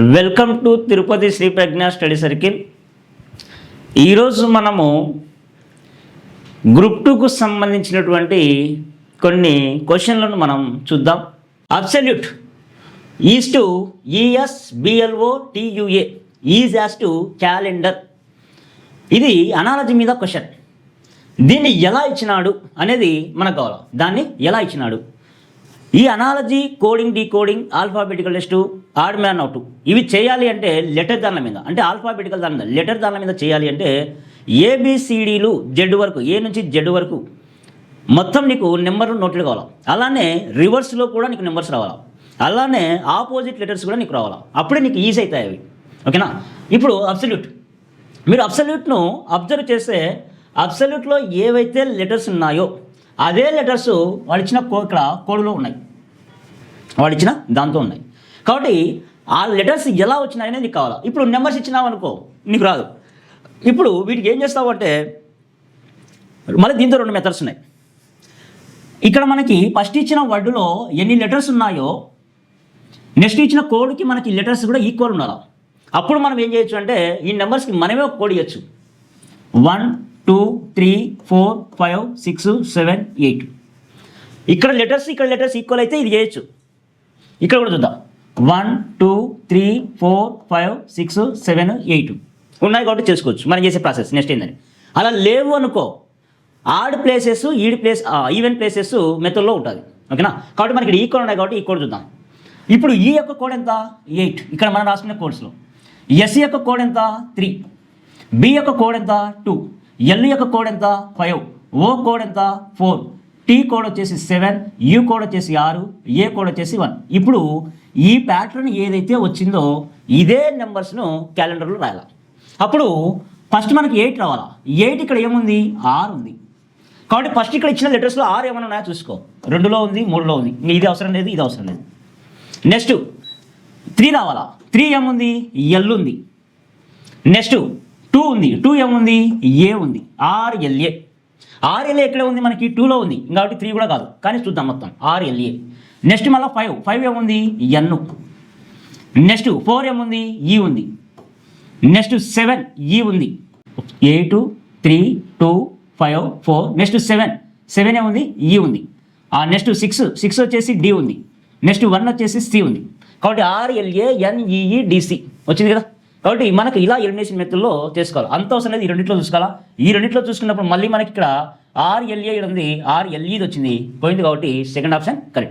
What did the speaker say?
Welcome to Tirupati Sri Pragna study circle. ఈరోజు మనము group 2కు సంబంధించినటువంటి కొన్ని క్వశ్చన్లను మనం చూద్దాం. Absolute is to ESBLOTUA is as to calendar. ఇది అనాలజీ మీద క్వశ్చన్. దీన్ని ఎలా ఇచ్చినాడు అనేది మనకు కావాలి. దాన్ని ఎలా ఇచ్చినాడు, ఈ analogy, coding, decoding, alphabetical test, odd man out ఇవి చేయాలి అంటే లెటర్ దానిల మీద, అంటే ఆల్ఫాబెటికల్ దాని మీద, లెటర్ దానిల మీద చేయాలి అంటే ABCDలు జెడ్ వరకు, ఏ నుంచి జెడ్ వరకు మొత్తం నీకు నెంబర్ నోట్లు కావాలా. అలానే రివర్స్లో కూడా నీకు నెంబర్స్ రావాలా. అలానే ఆపోజిట్ లెటర్స్ కూడా నీకు రావాలా. అప్పుడే నీకు ఈజీ అవుతాయి అవి. ఓకేనా? ఇప్పుడు అబ్సల్యూట్, మీరు అబ్సల్యూట్ను అబ్జర్వ్ చేస్తే అబ్సల్యూట్లో ఏవైతే లెటర్స్ ఉన్నాయో అదే లెటర్స్ వాడు ఇచ్చిన ఇక్కడ కోడ్లో ఉన్నాయి, వాడు ఇచ్చిన దాంతో ఉన్నాయి. కాబట్టి ఆ లెటర్స్ ఎలా వచ్చినాయనే నీకు కావాలా. ఇప్పుడు నెంబర్స్ ఇచ్చినావు అనుకో నీకు రాదు. ఇప్పుడు వీటికి ఏం చేస్తావు అంటే మళ్ళీ దీంతో 2 మెథడ్స్ ఉన్నాయి. ఇక్కడ మనకి ఫస్ట్ ఇచ్చిన వర్డ్లో ఎన్ని లెటర్స్ ఉన్నాయో నెక్స్ట్ ఇచ్చిన కోడ్కి మనకి లెటర్స్ కూడా ఈక్వల్ ఉండాలి. అప్పుడు మనం ఏం చేయొచ్చు అంటే ఈ నెంబర్స్కి మనమే ఒక కోడ్ ఇవ్వచ్చు. 1 2 3 4 5 6 7 8. ఇక్కడ లెటర్స్ ఈక్వల్ అయితే ఇది చేయొచ్చు. ఇక్కడ కూడా చూద్దాం. 1 2 3 4 5 6 7 8 ఉన్నాయి కాబట్టి చేసుకోవచ్చు మనం చేసే ప్రాసెస్. నెక్స్ట్ ఏంటని అలా లేవు అనుకో, ఆడ్ ప్లేసెస్ ఈవెన్ ప్లేసెస్ మెథడ్లో ఉంటుంది. ఓకేనా? కాబట్టి మనకి ఈక్వల్ ఉన్నాయి కాబట్టి ఈ కోడ్ చూద్దాం. ఇప్పుడు ఈ యొక్క కోడ్ ఎంత? 8. ఇక్కడ మనం రాసుకునే కోడ్స్లో ఎస్ యొక్క కోడ్ ఎంత? 3. బి యొక్క కోడ్ ఎంత? 2. ఎల్ యొక్క కోడ్ ఎంత? 5. ఓ కోడ్ ఎంత? 4. టీ కోడ్ వచ్చేసి 7. యూ కోడ్ వచ్చేసి 6. ఏ కోడ్ వచ్చేసి 1. ఇప్పుడు ఈ ప్యాటర్న్ ఏదైతే వచ్చిందో ఇదే నెంబర్స్ను క్యాలెండర్లో రాయాలి. అప్పుడు ఫస్ట్ మనకి 8 రావాలా. 8 ఇక్కడ ఏముంది? 6 ఉంది. కాబట్టి ఫస్ట్ ఇక్కడ ఇచ్చిన లెటర్స్లో 6 ఏమైనా ఉన్నాయో చూసుకో. 2లో ఉంది, 3లో ఉంది. ఇంకా ఇది అవసరం లేదు, ఇది అవసరం లేదు. నెక్స్ట్ 3 రావాలా. 3 ఏముంది? ఎల్ ఉంది. నెక్స్ట్ 2 ఉంది. 2 ఏముంది? ఏ ఉంది. RLA ఎక్కడ ఉంది? మనకి 2లో ఉంది కాబట్టి 3 కూడా కాదు, కానీ చూద్దాం మొత్తం. RLA. నెక్స్ట్ మళ్ళీ 5 ఏముంది? ఎన్. నెక్స్ట్ 4 ఏముంది? ఈ ఉంది. నెక్స్ట్ 7 ఈ ఉంది. 8 3 2 5 4. నెక్స్ట్ 7 ఏముంది? ఈ ఉంది. నెక్స్ట్ 6 వచ్చేసి డి ఉంది. నెక్స్ట్ 1 వచ్చేసి సి ఉంది. కాబట్టి RLANEEDC వచ్చింది కదా. కాబట్టి మనకు ఇలా ఎలిమినేషన్ మెథడ్లో చేసుకోవాలి. అంత అవసరం లేదు, ఈ రెండింటిలో చూసుకోవాలా. ఈ రెండింటిలో చూసుకున్నప్పుడు మళ్ళీ మనకి ఇక్కడ RLA ఉంది, RLE వచ్చింది పోయింది. కాబట్టి సెకండ్ ఆప్షన్ కరెక్ట్.